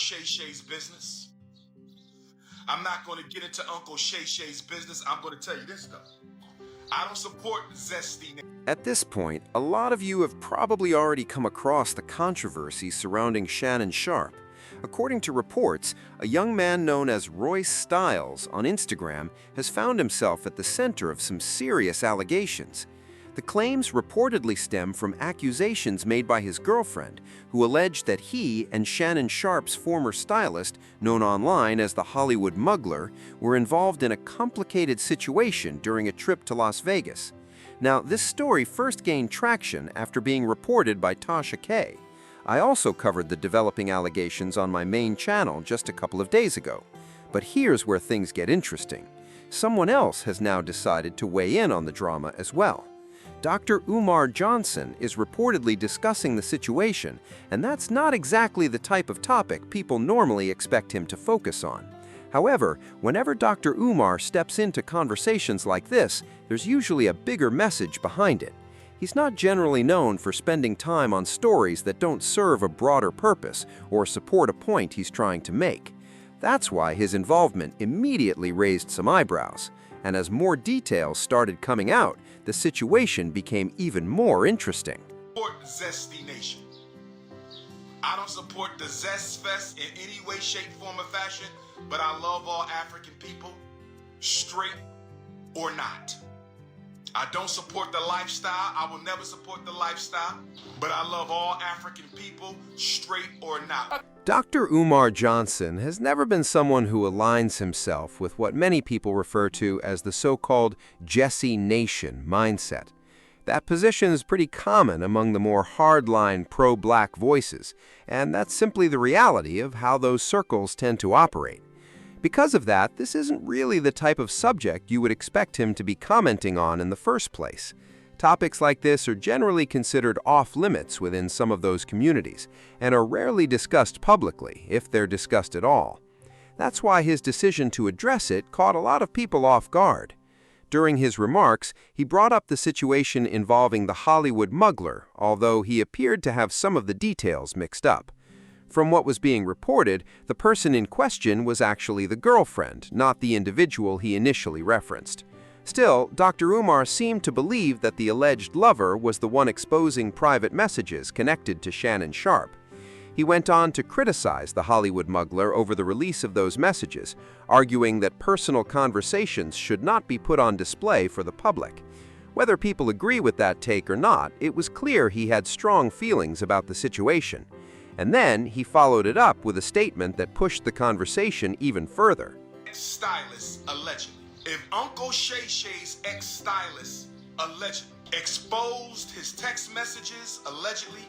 Shay Shay's business. I'm not going to get into Uncle Shay Shay's business. I'm going to tell you this stuff. I don't support zesty. At this point, a lot of you have probably already come across the controversy surrounding Shannon Sharpe. According to reports, a young man known as Royce Styles on Instagram has found himself at the center of some serious allegations. The claims reportedly stem from accusations made by his girlfriend, who alleged that he and Shannon Sharpe's former stylist, known online as the Hollywood Muggler, were involved in a complicated situation during a trip to Las Vegas. Now, this story first gained traction after being reported by Tasha K. I also covered the developing allegations on my main channel just a couple of days ago. But here's where things get interesting. Someone else has now decided to weigh in on the drama as well. Dr. Umar Johnson is reportedly discussing the situation, and that's not exactly the type of topic people normally expect him to focus on. However, whenever Dr. Umar steps into conversations like this, there's usually a bigger message behind it. He's not generally known for spending time on stories that don't serve a broader purpose or support a point he's trying to make. That's why his involvement immediately raised some eyebrows, and as more details started coming out, the situation became even more interesting. Support Zesty Nation. I don't support the Zest Fest in any way, shape, form, or fashion, but I love all African people, straight or not. I don't support the lifestyle. I will never support the lifestyle, but I love all African people, straight or not. Dr. Umar Johnson has never been someone who aligns himself with what many people refer to as the so-called Jesse Nation mindset. That position is pretty common among the more hardline pro-black voices, and that's simply the reality of how those circles tend to operate. Because of that, this isn't really the type of subject you would expect him to be commenting on in the first place. Topics like this are generally considered off-limits within some of those communities and are rarely discussed publicly, if they're discussed at all. That's why his decision to address it caught a lot of people off guard. During his remarks, he brought up the situation involving the Hollywood Muggler, although he appeared to have some of the details mixed up. From what was being reported, the person in question was actually the girlfriend, not the individual he initially referenced. Still, Dr. Umar seemed to believe that the alleged lover was the one exposing private messages connected to Shannon Sharpe. He went on to criticize the Hollywood Muggler over the release of those messages, arguing that personal conversations should not be put on display for the public. Whether people agree with that take or not, it was clear he had strong feelings about the situation. And then he followed it up with a statement that pushed the conversation even further. Ex-stylist, allegedly. If Uncle Shay Shay's ex-stylist, allegedly, exposed his text messages, allegedly,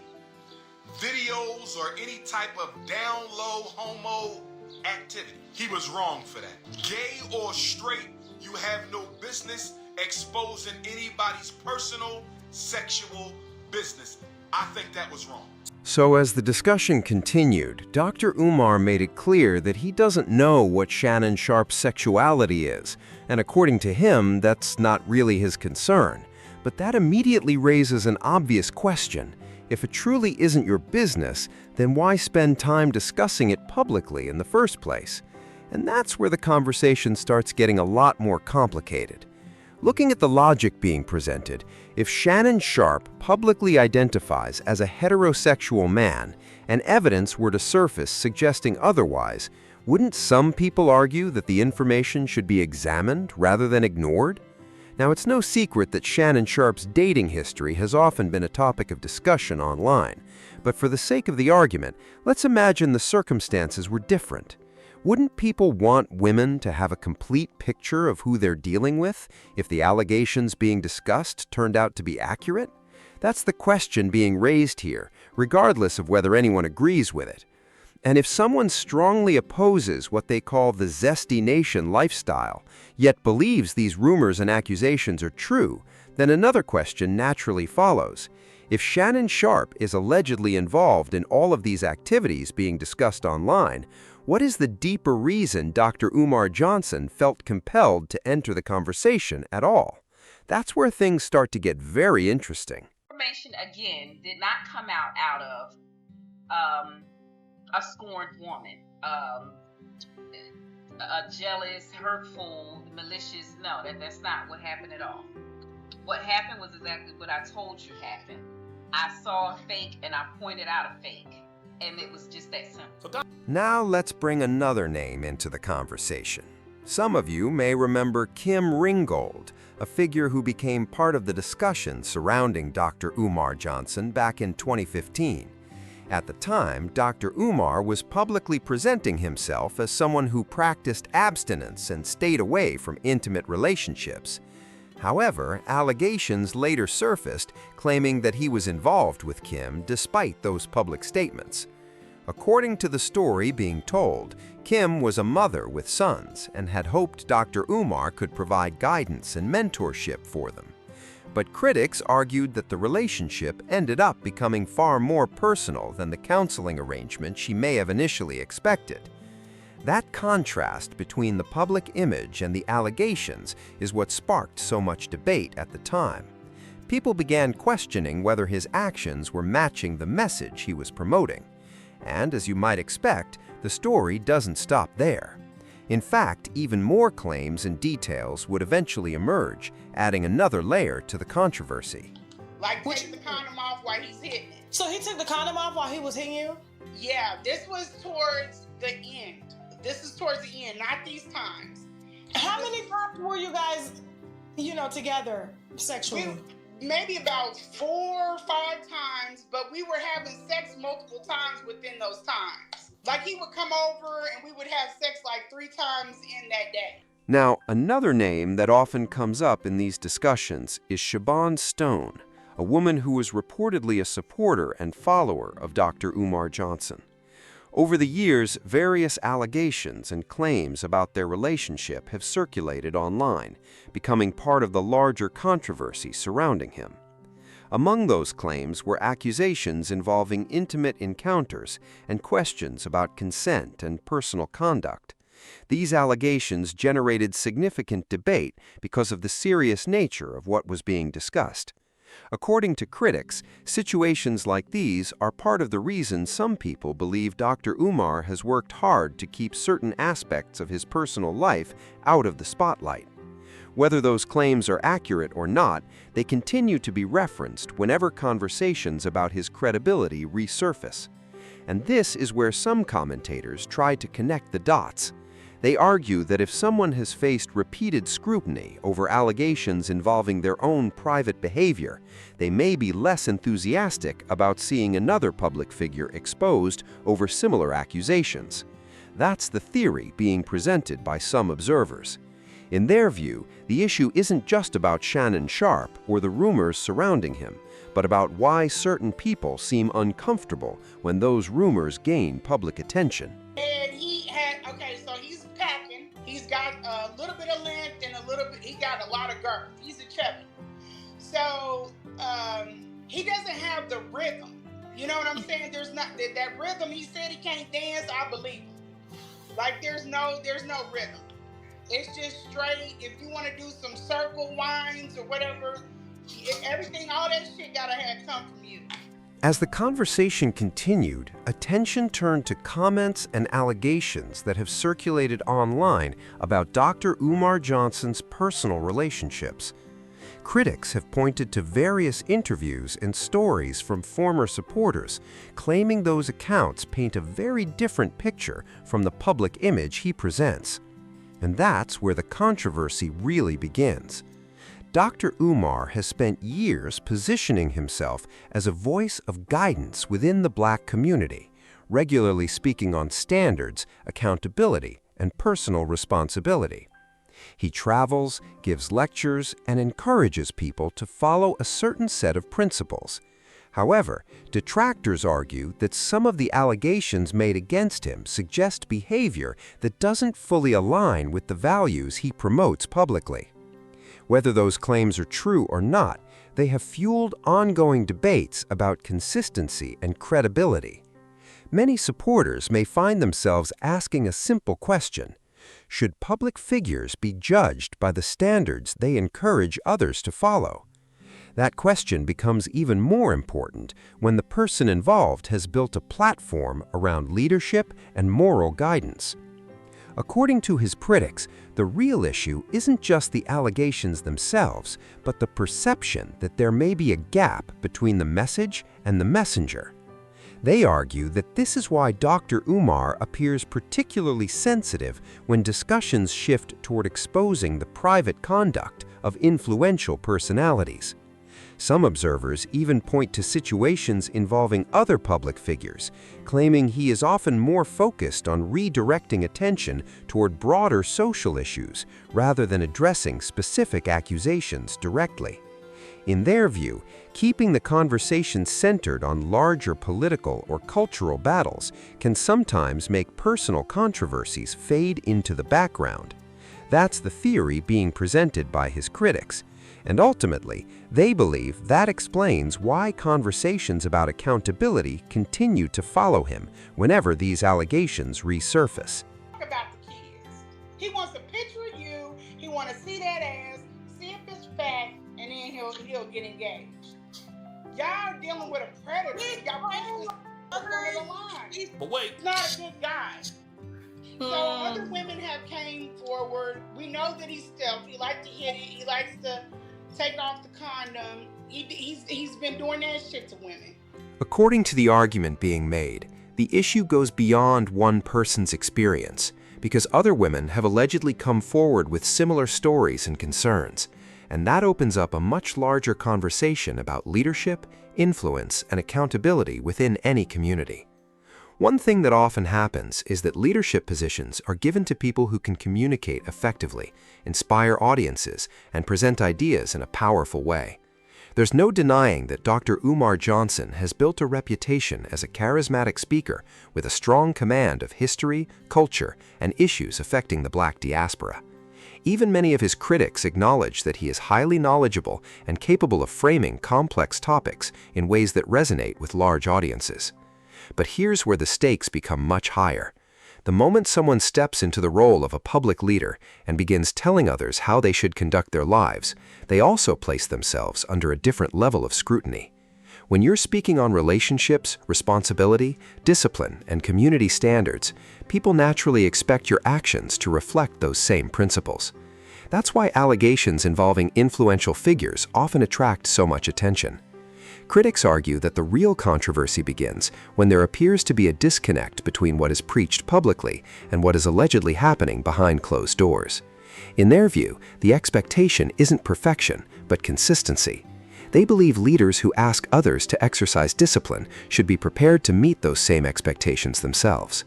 videos, or any type of down-low homo activity, he was wrong for that. Gay or straight, you have no business exposing anybody's personal sexual business. I think that was wrong. So as the discussion continued, Dr. Umar made it clear that he doesn't know what Shannon Sharpe's sexuality is, and according to him, that's not really his concern. But that immediately raises an obvious question. If it truly isn't your business, then why spend time discussing it publicly in the first place? And that's where the conversation starts getting a lot more complicated. Looking at the logic being presented, if Shannon Sharpe publicly identifies as a heterosexual man and evidence were to surface suggesting otherwise, wouldn't some people argue that the information should be examined rather than ignored? Now, it's no secret that Shannon Sharpe's dating history has often been a topic of discussion online, but for the sake of the argument, let's imagine the circumstances were different. Wouldn't people want women to have a complete picture of who they're dealing with if the allegations being discussed turned out to be accurate? That's the question being raised here, regardless of whether anyone agrees with it. And if someone strongly opposes what they call the Zesty Nation lifestyle, yet believes these rumors and accusations are true, then another question naturally follows. If Shannon Sharpe is allegedly involved in all of these activities being discussed online, what is the deeper reason Dr. Umar Johnson felt compelled to enter the conversation at all? That's where things start to get very interesting. Information, again, did not come out of a scorned woman, a jealous, hurtful, malicious. No, that's not what happened at all. What happened was exactly what I told you happened. I saw a fake and I pointed out a fake, and it was just that simple. Now let's bring another name into the conversation. Some of you may remember Kim Ringgold, a figure who became part of the discussion surrounding Dr. Umar Johnson back in 2015. At the time, Dr. Umar was publicly presenting himself as someone who practiced abstinence and stayed away from intimate relationships. However, allegations later surfaced claiming that he was involved with Kim despite those public statements. According to the story being told, Kim was a mother with sons and had hoped Dr. Umar could provide guidance and mentorship for them. But critics argued that the relationship ended up becoming far more personal than the counseling arrangement she may have initially expected. That contrast between the public image and the allegations is what sparked so much debate at the time. People began questioning whether his actions were matching the message he was promoting. And as you might expect, the story doesn't stop there. In fact, even more claims and details would eventually emerge, adding another layer to the controversy. Like take the condom off while he's hitting it. So he took the condom off while he was hitting you? Yeah, this was towards the end. This is towards the end, not these times. How many times were you guys, together sexually? Maybe about 4 or 5 times, but we were having sex multiple times within those times. Like he would come over and we would have sex like 3 times in that day. Now, another name that often comes up in these discussions is Siobhan Stone, a woman who was reportedly a supporter and follower of Dr. Umar Johnson. Over the years, various allegations and claims about their relationship have circulated online, becoming part of the larger controversy surrounding him. Among those claims were accusations involving intimate encounters and questions about consent and personal conduct. These allegations generated significant debate because of the serious nature of what was being discussed. According to critics, situations like these are part of the reason some people believe Dr. Umar has worked hard to keep certain aspects of his personal life out of the spotlight. Whether those claims are accurate or not, they continue to be referenced whenever conversations about his credibility resurface. And this is where some commentators try to connect the dots. They argue that if someone has faced repeated scrutiny over allegations involving their own private behavior, they may be less enthusiastic about seeing another public figure exposed over similar accusations. That's the theory being presented by some observers. In their view, the issue isn't just about Shannon Sharpe or the rumors surrounding him, but about why certain people seem uncomfortable when those rumors gain public attention. And he's packing. He's got a little bit of length and he got a lot of girth. He's a chubby. So he doesn't have the rhythm. You know what I'm saying? There's not that rhythm. He said he can't dance. I believe him. Like there's no rhythm. It's just straight. If you want to do some circle winds or whatever, everything, all that shit gotta come from you. As the conversation continued, attention turned to comments and allegations that have circulated online about Dr. Umar Johnson's personal relationships. Critics have pointed to various interviews and stories from former supporters, claiming those accounts paint a very different picture from the public image he presents. And that's where the controversy really begins. Dr. Umar has spent years positioning himself as a voice of guidance within the Black community, regularly speaking on standards, accountability, and personal responsibility. He travels, gives lectures, and encourages people to follow a certain set of principles. However, detractors argue that some of the allegations made against him suggest behavior that doesn't fully align with the values he promotes publicly. Whether those claims are true or not, they have fueled ongoing debates about consistency and credibility. Many supporters may find themselves asking a simple question: should public figures be judged by the standards they encourage others to follow? That question becomes even more important when the person involved has built a platform around leadership and moral guidance. According to his critics, the real issue isn't just the allegations themselves, but the perception that there may be a gap between the message and the messenger. They argue that this is why Dr. Umar appears particularly sensitive when discussions shift toward exposing the private conduct of influential personalities. Some observers even point to situations involving other public figures, claiming he is often more focused on redirecting attention toward broader social issues rather than addressing specific accusations directly. In their view, keeping the conversation centered on larger political or cultural battles can sometimes make personal controversies fade into the background. That's the theory being presented by his critics. And ultimately, they believe that explains why conversations about accountability continue to follow him whenever these allegations resurface. Talk about the kids. He wants a picture of you. He wants to see that ass, see if it's fat, and then he'll get engaged. Y'all dealing with a predator. Y'all basically over the line. But wait. He's not a good guy. So other women have came forward. We know that he's stealth. He likes to hit it. He likes to take off the condom. He's been doing that shit to women. According to the argument being made, the issue goes beyond one person's experience, because other women have allegedly come forward with similar stories and concerns, and that opens up a much larger conversation about leadership, influence, and accountability within any community. One thing that often happens is that leadership positions are given to people who can communicate effectively, inspire audiences, and present ideas in a powerful way. There's no denying that Dr. Umar Johnson has built a reputation as a charismatic speaker with a strong command of history, culture, and issues affecting the Black diaspora. Even many of his critics acknowledge that he is highly knowledgeable and capable of framing complex topics in ways that resonate with large audiences. But here's where the stakes become much higher. The moment someone steps into the role of a public leader and begins telling others how they should conduct their lives, they also place themselves under a different level of scrutiny. When you're speaking on relationships, responsibility, discipline, and community standards, people naturally expect your actions to reflect those same principles. That's why allegations involving influential figures often attract so much attention. Critics argue that the real controversy begins when there appears to be a disconnect between what is preached publicly and what is allegedly happening behind closed doors. In their view, the expectation isn't perfection, but consistency. They believe leaders who ask others to exercise discipline should be prepared to meet those same expectations themselves.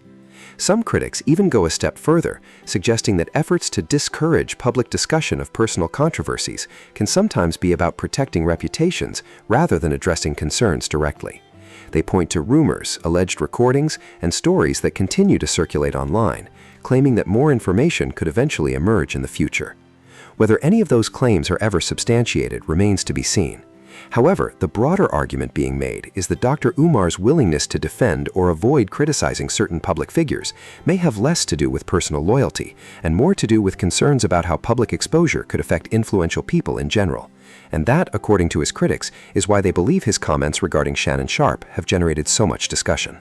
Some critics even go a step further, suggesting that efforts to discourage public discussion of personal controversies can sometimes be about protecting reputations rather than addressing concerns directly. They point to rumors, alleged recordings, and stories that continue to circulate online, claiming that more information could eventually emerge in the future. Whether any of those claims are ever substantiated remains to be seen. However, the broader argument being made is that Dr. Umar's willingness to defend or avoid criticizing certain public figures may have less to do with personal loyalty and more to do with concerns about how public exposure could affect influential people in general. And that, according to his critics, is why they believe his comments regarding Shannon Sharpe have generated so much discussion.